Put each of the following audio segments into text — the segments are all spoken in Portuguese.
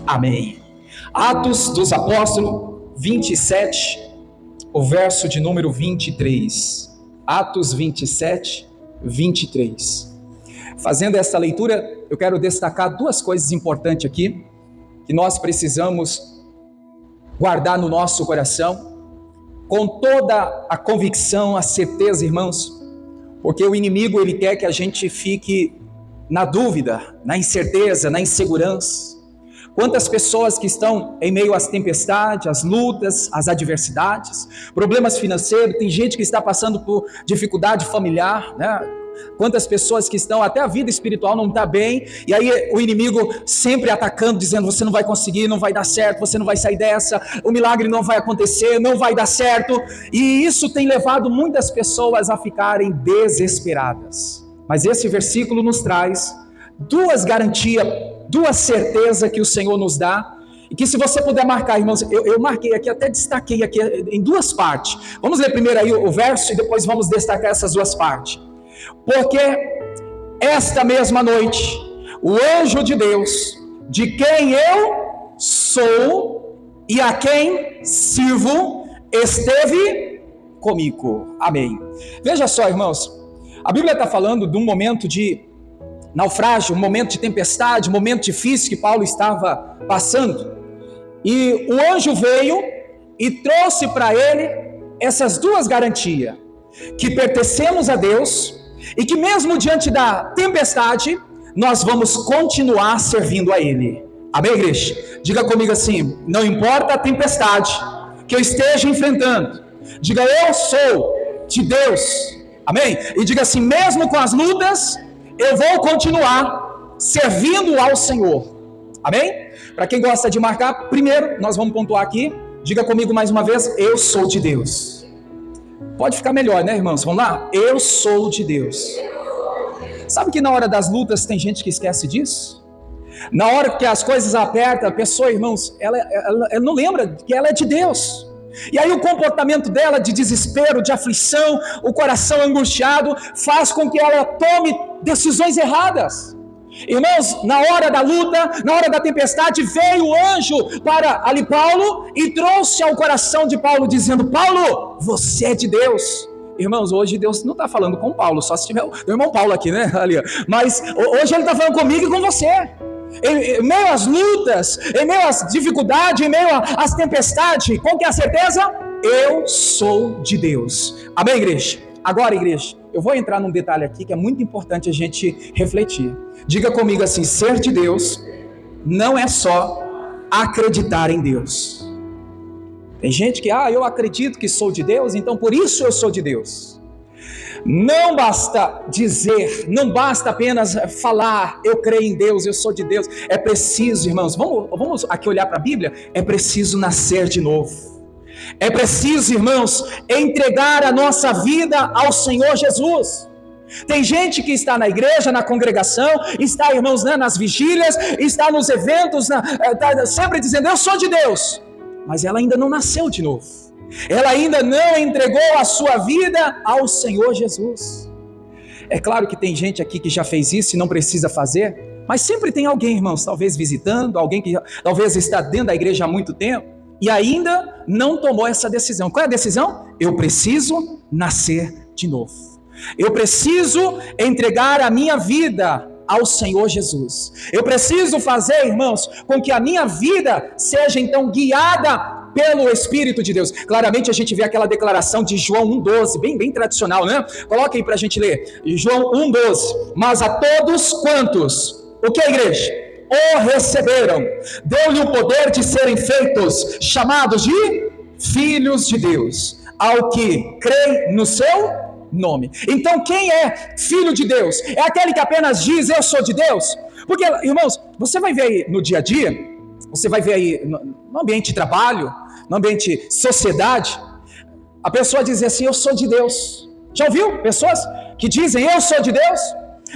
Amém. Atos dos Apóstolos 27, o verso de número 23. Atos 27, 23. Fazendo essa leitura, eu quero destacar duas coisas importantes aqui, que nós precisamos guardar no nosso coração, com toda a convicção, a certeza, irmãos, porque o inimigo, ele quer que a gente fique na dúvida, na incerteza, na insegurança. Quantas pessoas que estão em meio às tempestades, às lutas, às adversidades, problemas financeiros, tem gente que está passando por dificuldade familiar, né? Quantas pessoas que estão, até a vida espiritual não está bem, e aí o inimigo sempre atacando, dizendo: você não vai conseguir, não vai dar certo, você não vai sair dessa, o milagre não vai acontecer, não vai dar certo, e isso tem levado muitas pessoas a ficarem desesperadas. Mas esse versículo nos traz duas garantias, duas certezas que o Senhor nos dá, e que se você puder marcar, irmãos, eu marquei aqui, até destaquei aqui em duas partes. Vamos ler primeiro aí o verso e depois vamos destacar essas duas partes. Porque esta mesma noite, o anjo de Deus, de quem eu sou e a quem sirvo, esteve comigo. Amém. Veja só, irmãos, a Bíblia está falando de um momento de naufrágio, um momento de tempestade, um momento difícil que Paulo estava passando. E o anjo veio e trouxe para ele essas duas garantias: que pertencemos a Deus e que mesmo diante da tempestade, nós vamos continuar servindo a Ele. Amém, igreja? Diga comigo assim: não importa a tempestade que eu esteja enfrentando, diga: eu sou de Deus. Amém? E diga assim: mesmo com as lutas, eu vou continuar servindo ao Senhor. Amém? Para quem gosta de marcar, primeiro nós vamos pontuar aqui. Diga comigo mais uma vez: eu sou de Deus. Pode ficar melhor, né, irmãos? Vamos lá? Eu sou de Deus. Sabe que na hora das lutas tem gente que esquece disso? Na hora que as coisas apertam, a pessoa, irmãos, ela não lembra que ela é de Deus. E aí o comportamento dela de desespero, de aflição, o coração angustiado, faz com que ela tome decisões erradas. Irmãos, na hora da luta, na hora da tempestade, veio o anjo para ali Paulo e trouxe ao coração de Paulo, dizendo: Paulo, você é de Deus. Irmãos, hoje Deus não está falando com Paulo, só se tiver o irmão Paulo aqui, né? Ali, mas hoje Ele está falando comigo e com você. Em meio às lutas, em meio às dificuldades, em meio às tempestades, qual que é a certeza? Eu sou de Deus. Amém, igreja? Agora, igreja, eu vou entrar num detalhe aqui que é muito importante a gente refletir. Diga comigo assim: ser de Deus não é só acreditar em Deus. Tem gente que, eu acredito que sou de Deus, então por isso eu sou de Deus. Não basta dizer, não basta apenas falar: eu creio em Deus, eu sou de Deus. É preciso, irmãos, vamos aqui olhar para a Bíblia, é preciso nascer de novo. É preciso, irmãos, entregar a nossa vida ao Senhor Jesus. Tem gente que está na igreja, na congregação, está, irmãos, né, nas vigílias, está nos eventos, está sempre dizendo: eu sou de Deus, mas ela ainda não nasceu de novo. Ela ainda não entregou a sua vida ao Senhor Jesus. É claro que tem gente aqui que já fez isso e não precisa fazer, mas sempre tem alguém, irmãos, talvez visitando, alguém que talvez está dentro da igreja há muito tempo e ainda não tomou essa decisão. Qual é a decisão? Eu preciso nascer de novo. Eu preciso entregar a minha vida ao Senhor Jesus. Eu preciso fazer, irmãos, com que a minha vida seja então guiada pelo Espírito de Deus. Claramente a gente vê aquela declaração de João 1,12, bem tradicional, né? Coloca aí para a gente ler. João 1,12. Mas a todos quantos, o que é a igreja? O receberam, deu-lhe o poder de serem feitos, chamados de filhos de Deus, ao que crê no seu nome. Então quem é filho de Deus? É aquele que apenas diz: eu sou de Deus? Porque, irmãos, você vai ver aí no dia a dia, você vai ver aí no ambiente de trabalho, no ambiente de sociedade, a pessoa diz assim: eu sou de Deus. Já ouviu pessoas que dizem: eu sou de Deus?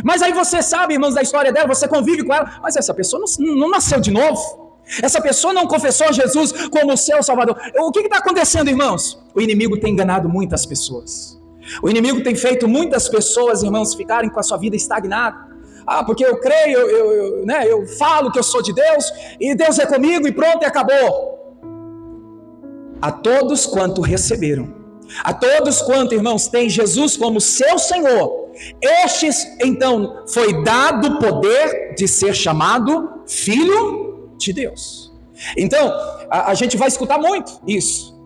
Mas aí você sabe, irmãos, da história dela, você convive com ela, mas essa pessoa não nasceu de novo. Essa pessoa não confessou Jesus como o seu Salvador. O que está acontecendo, irmãos? O inimigo tem enganado muitas pessoas. O inimigo tem feito muitas pessoas, irmãos, ficarem com a sua vida estagnada. porque eu creio, eu falo que eu sou de Deus, e Deus é comigo, e pronto, e acabou. A todos quanto receberam, a todos quanto, irmãos, têm Jesus como seu Senhor, estes, então, foi dado o poder de ser chamado Filho de Deus. Então, a gente vai escutar muito isso.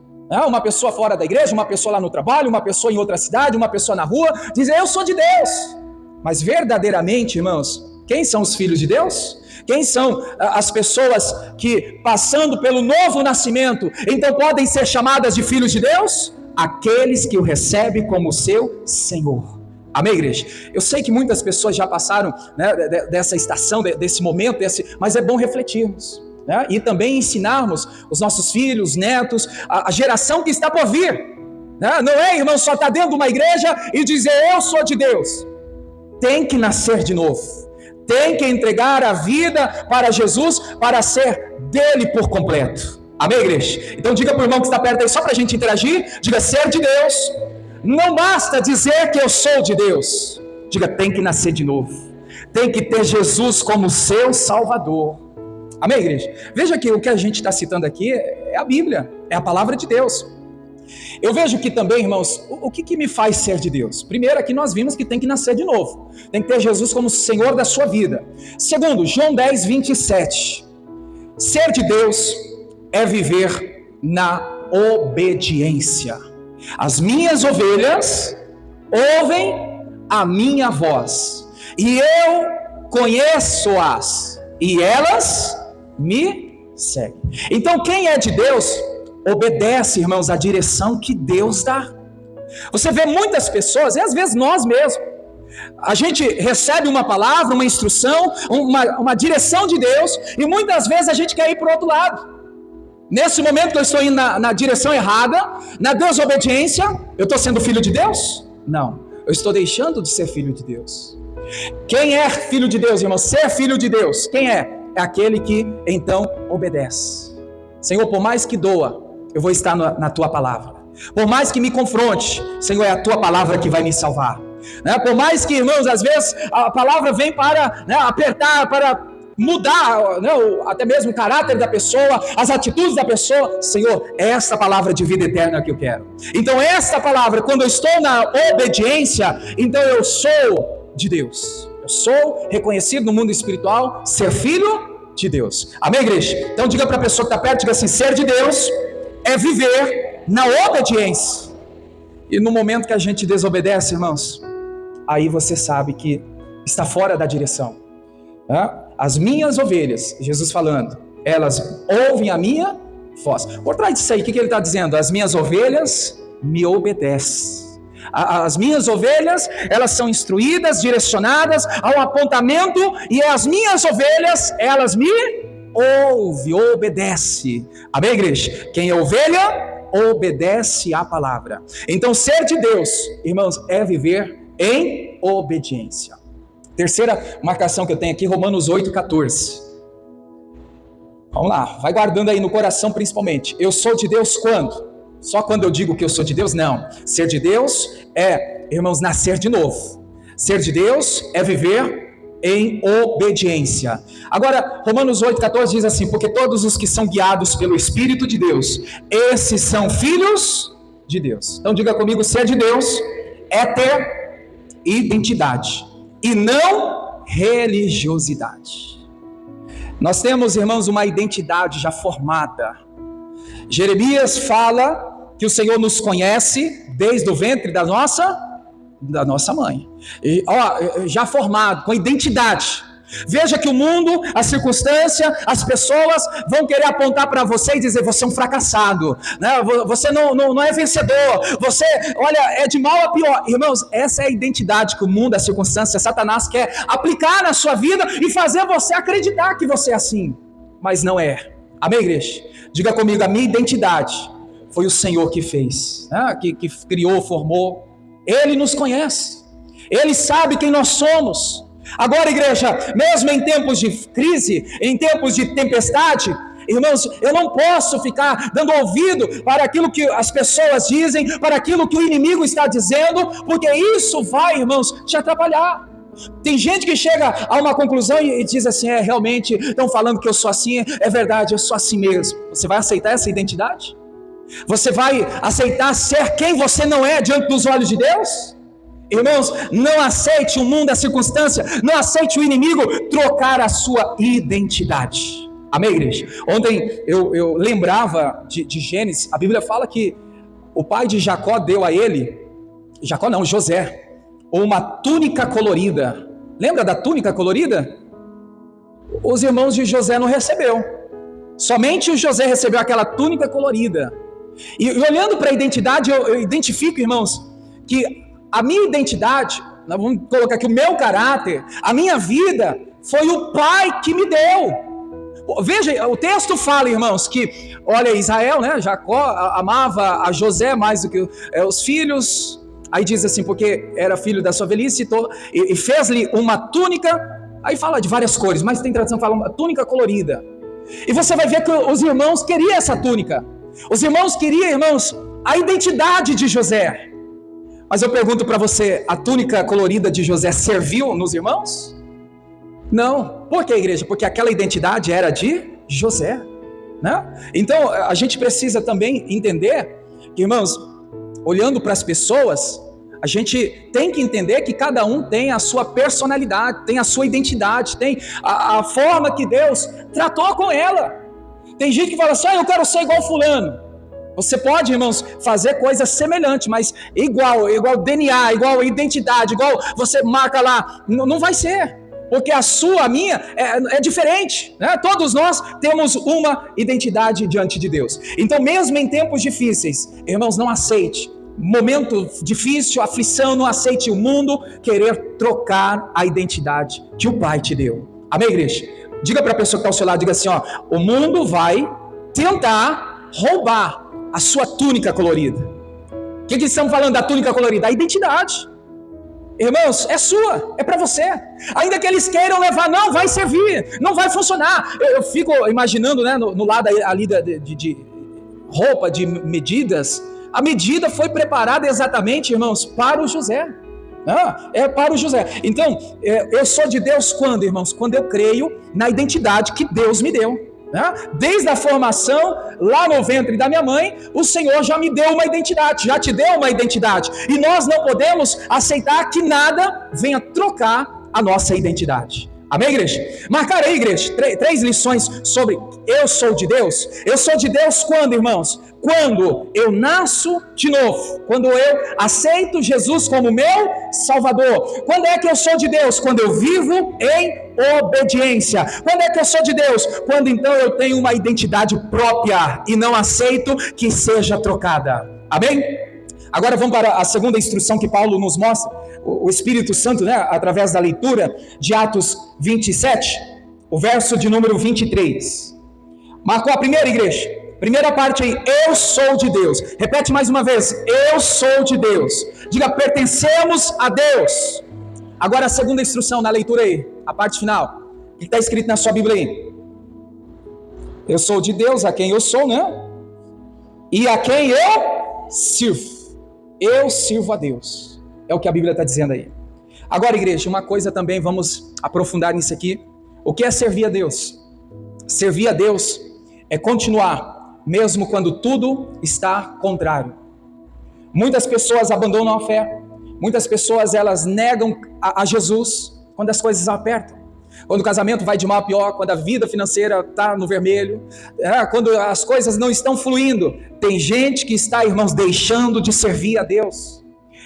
Uma pessoa fora da igreja, uma pessoa lá no trabalho, uma pessoa em outra cidade, uma pessoa na rua, dizer, eu sou de Deus. Mas verdadeiramente, irmãos, quem são os filhos de Deus? Quem são as pessoas que, passando pelo novo nascimento, então podem ser chamadas de filhos de Deus? Aqueles que o recebem como seu Senhor. Amém, igreja? Eu sei que muitas pessoas já passaram, né, dessa estação, desse momento, mas é bom refletirmos, né? E também ensinarmos os nossos filhos, netos, a geração que está por vir, né? Não é, irmão, só estar dentro de uma igreja e dizer eu sou de Deus. Tem que nascer de novo, tem que entregar a vida para Jesus, para ser dele por completo. Amém, igreja? Então diga para o irmão que está perto aí, só para a gente interagir, diga, ser de Deus não basta dizer que eu sou de Deus. Diga, tem que nascer de novo, tem que ter Jesus como seu Salvador. Amém, igreja? Veja que o que a gente está citando aqui é a Bíblia, é a palavra de Deus. Eu vejo que também, irmãos, o que me faz ser de Deus? Primeiro, aqui nós vimos que tem que nascer de novo, tem que ter Jesus como Senhor da sua vida. Segundo, João 10, 27, ser de Deus é viver na obediência. As minhas ovelhas ouvem a minha voz, e eu conheço-as, e elas me seguem. Então quem é de Deus, obedece, irmãos, à direção que Deus dá. Você vê muitas pessoas, e às vezes nós mesmos, a gente recebe uma palavra, uma instrução, uma direção de Deus, e muitas vezes a gente quer ir para o outro lado. Nesse momento que eu estou indo na direção errada, na desobediência, eu estou sendo filho de Deus? Não, eu estou deixando de ser filho de Deus. Quem é filho de Deus, irmão? Ser filho de Deus, quem é? É aquele que então obedece. Senhor, por mais que doa, eu vou estar na tua palavra. Por mais que me confronte, Senhor, é a tua palavra que vai me salvar. Por mais que, irmãos, às vezes a palavra vem para apertar, para mudar, até mesmo o caráter da pessoa, as atitudes da pessoa. Senhor, é essa palavra de vida eterna que eu quero. Então essa palavra, quando eu estou na obediência, então eu sou de Deus. Eu sou reconhecido no mundo espiritual ser filho de Deus. Amém, igreja? Então diga para a pessoa que está perto, diga assim, ser de Deus é viver na obediência. E no momento que a gente desobedece, irmãos, aí você sabe que está fora da direção. As minhas ovelhas, Jesus falando, elas ouvem a minha voz. Por trás disso aí, o que ele está dizendo? As minhas ovelhas me obedecem. As minhas ovelhas, elas são instruídas, direcionadas ao apontamento, e as minhas ovelhas, elas me ouvem, obedecem. Amém, igreja? Quem é ovelha, obedece à palavra. Então ser de Deus, irmãos, é viver em obediência. Terceira marcação que eu tenho aqui, Romanos 8,14. Vamos lá, vai guardando aí no coração principalmente. Eu sou de Deus quando? Só quando eu digo que eu sou de Deus? Não. Ser de Deus é, irmãos, nascer de novo. Ser de Deus é viver em obediência. Agora, Romanos 8,14 diz assim, porque todos os que são guiados pelo Espírito de Deus, esses são filhos de Deus. Então diga comigo, ser de Deus é ter identidade e não religiosidade. Nós temos, irmãos, uma identidade já formada. Jeremias fala que o Senhor nos conhece desde o ventre da nossa mãe. E, já formado, com identidade. Veja que o mundo, a circunstância, as pessoas vão querer apontar para você e dizer, você é um fracassado, né? Você não é vencedor, você, olha, é de mal a pior. Irmãos, essa é a identidade que o mundo, a circunstância, Satanás quer aplicar na sua vida e fazer você acreditar que você é assim, mas não é. Amém, igreja? Diga comigo, a minha identidade foi o Senhor que fez, né? que criou, formou. Ele nos conhece, Ele sabe quem nós somos. Agora, igreja, mesmo em tempos de crise, em tempos de tempestade, irmãos, eu não posso ficar dando ouvido para aquilo que as pessoas dizem, para aquilo que o inimigo está dizendo, porque isso vai, irmãos, te atrapalhar. Tem gente que chega a uma conclusão e diz assim: realmente estão falando que eu sou assim, é verdade, eu sou assim mesmo. Você vai aceitar essa identidade? Você vai aceitar ser quem você não é diante dos olhos de Deus? Irmãos, não aceite o mundo, a circunstância, não aceite o inimigo trocar a sua identidade. Amém, igreja? Ontem eu lembrava de Gênesis. A Bíblia fala que o pai de Jacó deu a ele, José, uma túnica colorida. Lembra da túnica colorida? Os irmãos de José não recebeu. Somente o José recebeu aquela túnica colorida. E olhando para a identidade, eu identifico, irmãos, que a minha identidade, nós vamos colocar aqui o meu caráter, a minha vida, foi o pai que me deu. Veja, o texto fala, irmãos, que, olha, Israel, né, Jacó amava a José mais do que os filhos. Aí diz assim, porque era filho da sua velhice, e fez-lhe uma túnica. Aí fala de várias cores, mas tem tradução que fala uma túnica colorida. E você vai ver que os irmãos queriam essa túnica. Os irmãos queriam, irmãos, a identidade de José. Mas eu pergunto para você, a túnica colorida de José serviu nos irmãos? Não. Por que, igreja? Porque aquela identidade era de José, né? Então, a gente precisa também entender que, irmãos, olhando para as pessoas, a gente tem que entender que cada um tem a sua personalidade, tem a sua identidade, tem a forma que Deus tratou com ela. Tem gente que fala assim, eu quero ser igual fulano. Você pode, irmãos, fazer coisas semelhantes, mas igual DNA, igual identidade, igual você marca lá, não vai ser. Porque a minha é diferente, né? Todos nós temos uma identidade diante de Deus. Então, mesmo em tempos difíceis, irmãos, não aceite momento difícil, aflição, não aceite o mundo querer trocar a identidade que o Pai te deu. Amém, igreja? Diga para a pessoa que está ao seu lado, diga assim, o mundo vai tentar roubar a sua túnica colorida. O que estamos falando da túnica colorida? A identidade. Irmãos, é sua, é para você. Ainda que eles queiram levar, não vai servir, não vai funcionar. Eu fico imaginando, né, no lado ali de roupa, de medidas. A medida foi preparada exatamente, irmãos, para o José. É para o José. Então, eu sou de Deus quando, irmãos? Quando eu creio na identidade que Deus me deu. Desde a formação, lá no ventre da minha mãe, o Senhor já me deu uma identidade, já te deu uma identidade. E nós não podemos aceitar que nada venha trocar a nossa identidade. Amém, igreja? Marcar aí, igreja, 3 lições sobre eu sou de Deus. Eu sou de Deus quando, irmãos? Quando eu nasço de novo, quando eu aceito Jesus como meu Salvador. Quando é que eu sou de Deus? Quando eu vivo em obediência. Quando é que eu sou de Deus? Quando então eu tenho uma identidade própria e não aceito que seja trocada. Amém? Agora vamos para a segunda instrução que Paulo nos mostra, o Espírito Santo, né, através da leitura de Atos 27, o verso de número 23. Marcou a primeira, igreja? Primeira parte aí, eu sou de Deus. Repete mais uma vez, eu sou de Deus. Diga, pertencemos a Deus. Agora a segunda instrução na leitura aí, a parte final. O que está escrito na sua Bíblia aí? Eu sou de Deus, a quem eu sou, né? E a quem eu sirvo. Eu sirvo a Deus. É o que a Bíblia está dizendo aí. Agora, igreja, uma coisa também, vamos aprofundar nisso aqui. O que é servir a Deus? Servir a Deus é continuar, mesmo quando tudo está contrário. Muitas pessoas abandonam a fé. Muitas pessoas, elas negam a Jesus quando as coisas apertam. Quando o casamento vai de mal a pior, quando a vida financeira está no vermelho, quando as coisas não estão fluindo. Tem gente que está, irmãos, deixando de servir a Deus,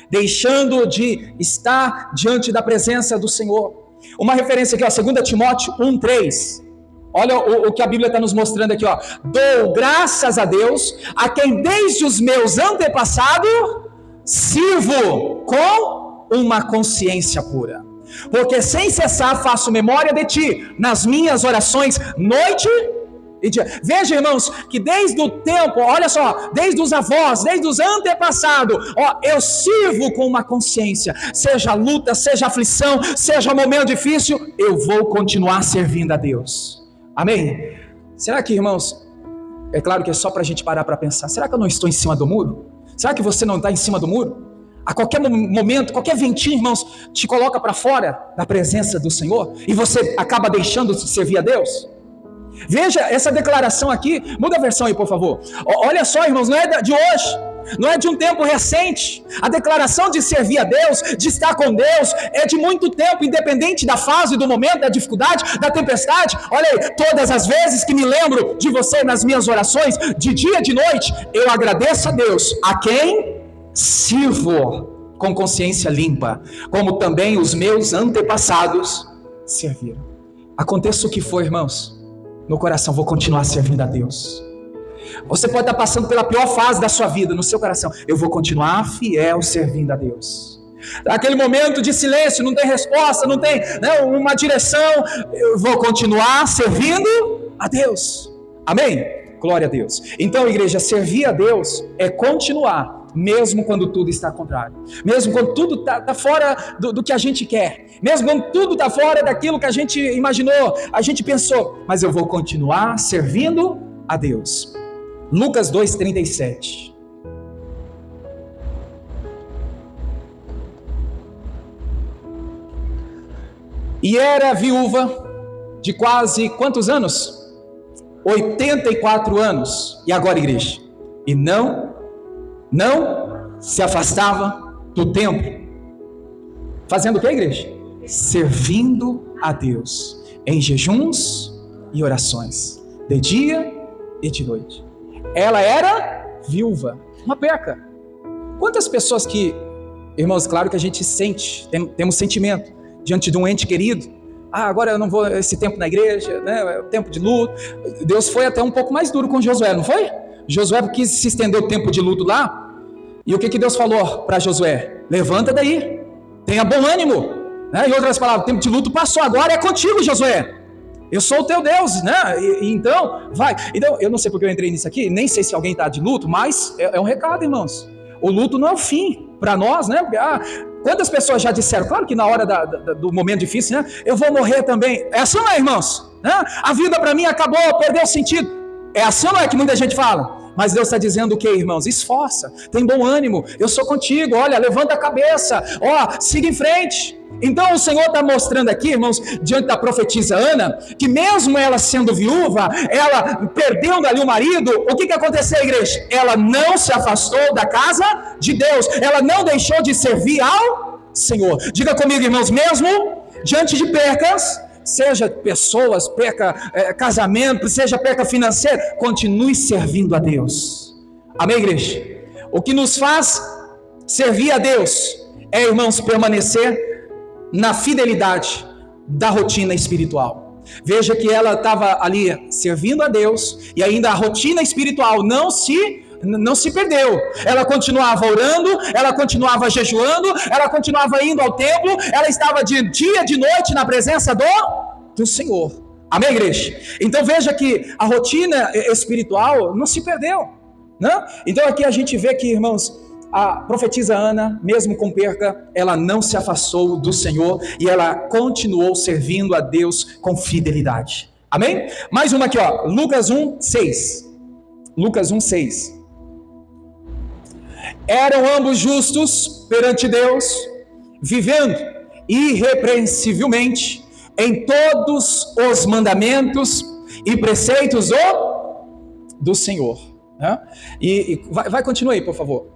deixando de estar diante da presença do Senhor. Uma referência aqui, 2 Timóteo 1:3. Olha o que a Bíblia está nos mostrando aqui, dou graças a Deus, a quem desde os meus antepassados sirvo com uma consciência pura. Porque sem cessar faço memória de ti nas minhas orações noite e dia. Veja, irmãos, que desde o tempo, olha só, desde os avós, desde os antepassados, eu sirvo com uma consciência. Seja luta, seja aflição, seja momento difícil, eu vou continuar servindo a Deus. Amém? Será que, irmãos, é claro que é só para a gente parar para pensar, será que eu não estou em cima do muro? Será que você não está em cima do muro? A qualquer momento, qualquer ventinho, irmãos, te coloca para fora da presença do Senhor e você acaba deixando de servir a Deus? Veja essa declaração aqui, muda a versão aí, por favor. Olha só, irmãos, não é de hoje, não é de um tempo recente. A declaração de servir a Deus, de estar com Deus, é de muito tempo, independente da fase, do momento, da dificuldade, da tempestade. Olha aí, todas as vezes que me lembro de você nas minhas orações, de dia e de noite, eu agradeço a Deus, a quem sirvo com consciência limpa, como também os meus antepassados serviram. Aconteça o que for, irmãos, no coração, vou continuar servindo a Deus. Você pode estar passando pela pior fase da sua vida, no seu coração, eu vou continuar fiel servindo a Deus. Aquele momento de silêncio, não tem resposta, não tem uma direção, eu vou continuar servindo a Deus. Amém? Glória a Deus. Então, igreja, servir a Deus é continuar, mesmo quando tudo está contrário, mesmo quando tudo está fora do que a gente quer, mesmo quando tudo está fora daquilo que a gente imaginou, a gente pensou, mas eu vou continuar servindo a Deus. Lucas 2:37. E era viúva de quase quantos anos? 84 anos. E agora, igreja? E não se afastava do templo. Fazendo o que, igreja? Servindo a Deus em jejuns e orações, de dia e de noite. Ela era viúva, uma perca. Quantas pessoas que, irmãos, claro que a gente sente, temos sentimento diante de um ente querido. Agora eu não vou esse tempo na igreja, né? É o tempo de luto. Deus foi até um pouco mais duro com Josué, não foi? Josué quis se estender o tempo de luto lá. E o que Deus falou para Josué? Levanta daí, tenha bom ânimo, né? Em outras palavras, o tempo de luto passou, agora é contigo, Josué. Eu sou o teu Deus, né? Então, vai. Então, eu não sei porque eu entrei nisso aqui, nem sei se alguém está de luto, mas é um recado, irmãos. O luto não é o fim para nós, né? Porque, quantas pessoas já disseram, claro que na hora do momento difícil, né? Eu vou morrer também. É assim ou não é, irmãos? Né? A vida para mim acabou, perdeu o sentido. É assim ou não é que muita gente fala? Mas Deus está dizendo o que, irmãos? Esforça, tem bom ânimo, eu sou contigo, olha, levanta a cabeça, siga em frente. Então o Senhor está mostrando aqui, irmãos, diante da profetisa Ana, que mesmo ela sendo viúva, ela perdendo ali o marido, o que aconteceu, igreja? Ela não se afastou da casa de Deus, ela não deixou de servir ao Senhor. Diga comigo, irmãos, mesmo diante de percas, seja pessoas, perca casamento, seja perca financeira, continue servindo a Deus. Amém, igreja? O que nos faz servir a Deus é, irmãos, permanecer na fidelidade da rotina espiritual. Veja que ela estava ali servindo a Deus e ainda a rotina espiritual não se perdeu. Ela continuava orando, ela continuava jejuando, ela continuava indo ao templo, ela estava de dia e de noite na presença do Senhor. Amém, igreja? Então veja que a rotina espiritual não se perdeu, né? Então aqui a gente vê que, irmãos, a profetisa Ana, mesmo com perca, ela não se afastou do Senhor e ela continuou servindo a Deus com fidelidade. Amém? Mais uma aqui, Lucas 1:6. Lucas 1:6. Eram ambos justos perante Deus, vivendo irrepreensivelmente em todos os mandamentos e preceitos do Senhor. Né? Vai continuar aí, por favor.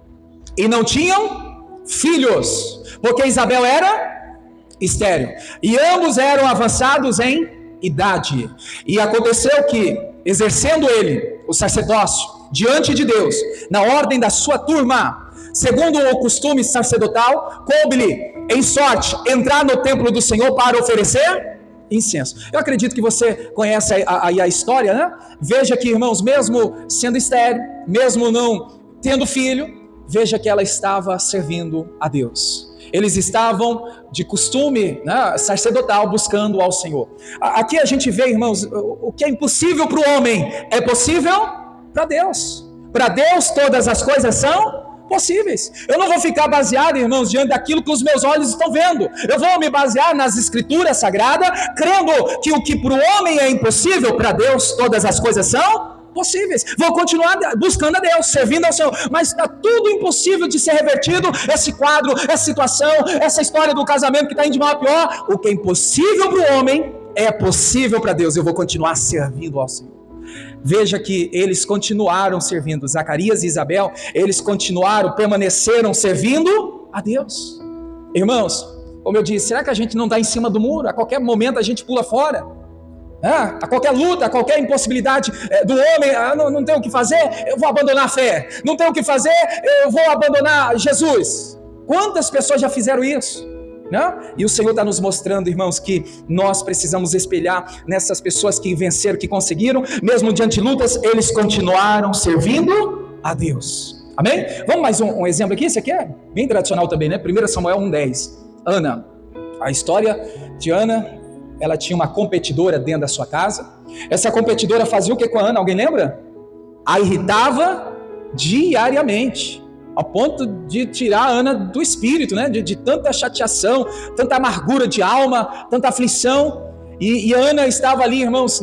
E não tinham filhos, porque Isabel era estéril, e ambos eram avançados em idade. E aconteceu que, exercendo ele o sacerdócio diante de Deus, na ordem da sua turma, segundo o costume sacerdotal, coube-lhe em sorte entrar no templo do Senhor para oferecer incenso. Eu acredito que você conhece a história, né? Veja que, irmãos, mesmo sendo estéril, mesmo não tendo filho, veja que ela estava servindo a Deus. Eles estavam de costume, né, sacerdotal, buscando ao Senhor. Aqui a gente vê, irmãos, o que é impossível para o homem é possível para Deus. Para Deus todas as coisas são possíveis. Eu não vou ficar baseado, irmãos, diante daquilo que os meus olhos estão vendo. Eu vou me basear nas Escrituras Sagradas, crendo que o que para o homem é impossível, para Deus todas as coisas são possíveis. Vou continuar buscando a Deus, servindo ao Senhor. Mas está tudo impossível de ser revertido, esse quadro, essa situação, essa história do casamento que está indo de mal a pior. O que é impossível para o homem é possível para Deus. Eu vou continuar servindo ao Senhor. Veja que eles continuaram servindo, Zacarias e Isabel, eles continuaram, permaneceram servindo a Deus. Irmãos, como eu disse, será que a gente não está em cima do muro? A qualquer momento a gente pula fora. A qualquer luta, a qualquer impossibilidade do homem, não tenho o que fazer, eu vou abandonar a fé. Não tenho o que fazer, eu vou abandonar Jesus. Quantas pessoas já fizeram isso? E o Senhor está nos mostrando, irmãos, que nós precisamos espelhar nessas pessoas que venceram, que conseguiram, mesmo diante de lutas, eles continuaram servindo a Deus. Amém? Vamos mais um exemplo aqui, esse aqui é bem tradicional também, né? 1 Samuel 1:10. Ana, a história de Ana, ela tinha uma competidora dentro da sua casa. Essa competidora fazia o que com a Ana? Alguém lembra? A irritava diariamente, ao ponto de tirar a Ana do espírito, né? de tanta chateação, tanta amargura de alma, tanta aflição. E Ana estava ali, irmãos,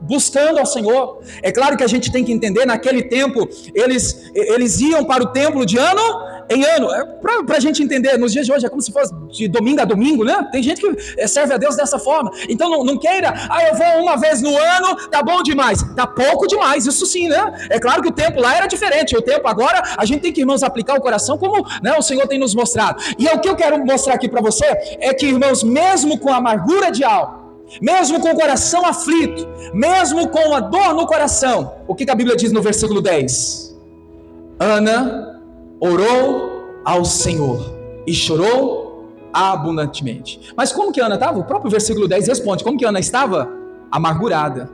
buscando ao Senhor. É claro que a gente tem que entender, naquele tempo, eles iam para o templo de ano em ano. Para a gente entender, nos dias de hoje é como se fosse de domingo a domingo, né? Tem gente que serve a Deus dessa forma. Então não queira, eu vou uma vez no ano, tá bom demais. Tá pouco demais, isso sim, né? É claro que o tempo lá era diferente. O tempo agora, a gente tem que, irmãos, aplicar o coração como o Senhor tem nos mostrado. E o que eu quero mostrar aqui para você é que, irmãos, mesmo com a amargura de alma, mesmo com o coração aflito, mesmo com a dor no coração, o que a Bíblia diz no versículo 10? Ana orou ao Senhor e chorou abundantemente. Mas como que Ana estava? O próprio versículo 10 responde. Como que Ana estava? Amargurada.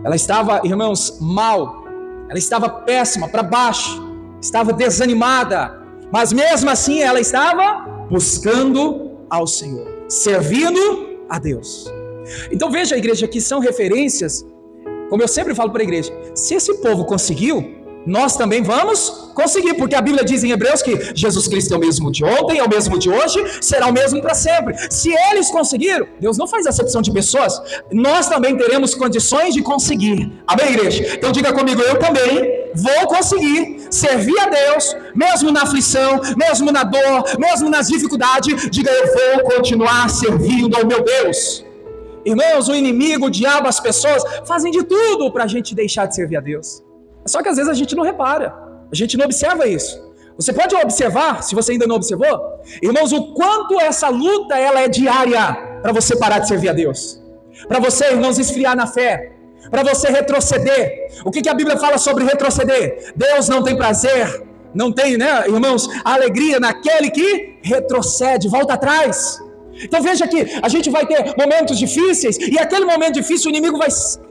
Ela estava, irmãos, mal. Ela estava péssima, para baixo. Estava desanimada. Mas mesmo assim ela estava buscando ao Senhor, servindo a Deus. Então veja, a igreja, que são referências, como eu sempre falo para a igreja, se esse povo conseguiu, nós também vamos conseguir, porque a Bíblia diz em Hebreus que Jesus Cristo é o mesmo de ontem, é o mesmo de hoje, será o mesmo para sempre. Se eles conseguiram, Deus não faz acepção de pessoas, nós também teremos condições de conseguir. Amém, igreja? Então diga comigo, eu também vou conseguir servir a Deus, mesmo na aflição, mesmo na dor, mesmo nas dificuldades. Diga, eu vou continuar servindo ao meu Deus. Irmãos, o inimigo, o diabo, as pessoas fazem de tudo para a gente deixar de servir a Deus. Só que às vezes a gente não repara, a gente não observa isso. Você pode observar, se você ainda não observou, irmãos, o quanto essa luta ela é diária para você parar de servir a Deus, para você, irmãos, esfriar na fé, para você retroceder. O que a Bíblia fala sobre retroceder? Deus não tem prazer, não tem, irmãos, alegria naquele que retrocede, volta atrás. Então veja que a gente vai ter momentos difíceis, e aquele momento difícil o inimigo vai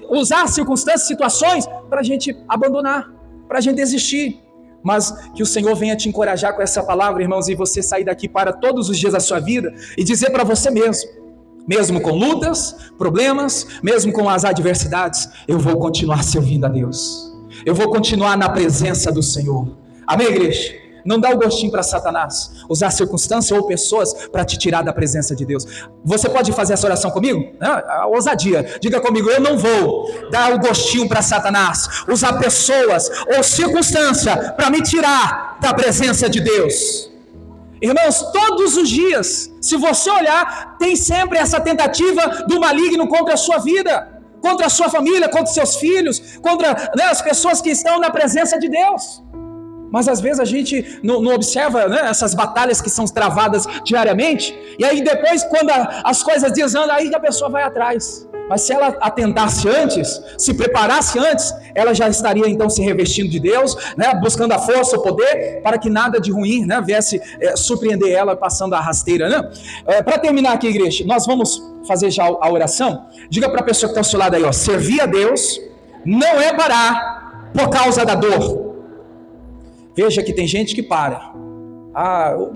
usar circunstâncias, situações para a gente abandonar, para a gente desistir. Mas que o Senhor venha te encorajar com essa palavra, irmãos, e você sair daqui para todos os dias da sua vida e dizer para você mesmo com lutas, problemas, mesmo com as adversidades, eu vou continuar servindo a Deus, eu vou continuar na presença do Senhor. Amém, igreja? Não dá o gostinho para Satanás usar circunstâncias ou pessoas para te tirar da presença de Deus. Você pode fazer essa oração comigo? A ousadia. Diga comigo, eu não vou dar o gostinho para Satanás usar pessoas ou circunstâncias para me tirar da presença de Deus. Irmãos, todos os dias, se você olhar, tem sempre essa tentativa do maligno contra a sua vida, contra a sua família, contra os seus filhos, contra as pessoas que estão na presença de Deus. Mas às vezes a gente não observa essas batalhas que são travadas diariamente, e aí depois, quando as coisas desandam, aí a pessoa vai atrás. Mas se ela atentasse antes, se preparasse antes, ela já estaria então se revestindo de Deus, buscando a força, o poder, para que nada de ruim viesse surpreender ela passando a rasteira. Para terminar aqui, igreja, nós vamos fazer já a oração. Diga para a pessoa que está ao seu lado aí, servir a Deus não é parar por causa da dor. Veja que tem gente que para,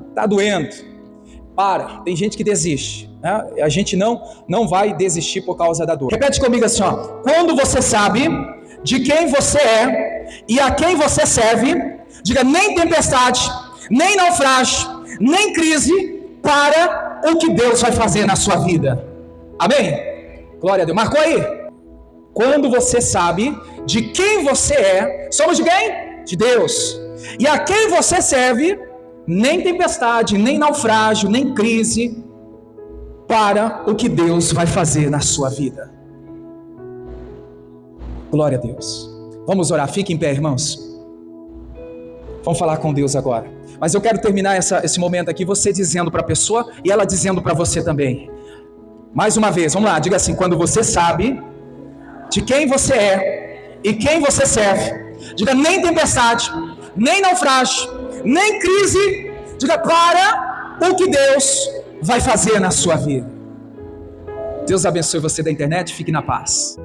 está doendo, tem gente que desiste, a gente não vai desistir por causa da dor. Repete comigo assim, quando você sabe de quem você é e a quem você serve, diga, nem tempestade, nem naufrágio, nem crise para o que Deus vai fazer na sua vida. Amém? Glória a Deus. Marcou aí? Quando você sabe de quem você é. Somos de quem? De Deus. E a quem você serve, nem tempestade, nem naufrágio, nem crise, para o que Deus vai fazer na sua vida. Glória a Deus. Vamos orar, fique em pé, irmãos. Vamos falar com Deus agora. Mas eu quero terminar esse momento aqui, você dizendo para a pessoa e ela dizendo para você também. Mais uma vez, vamos lá, diga assim: quando você sabe de quem você é e quem você serve, diga: nem tempestade, nem naufrágio, nem crise, diga: para o que Deus vai fazer na sua vida. Deus abençoe você da internet, fique na paz.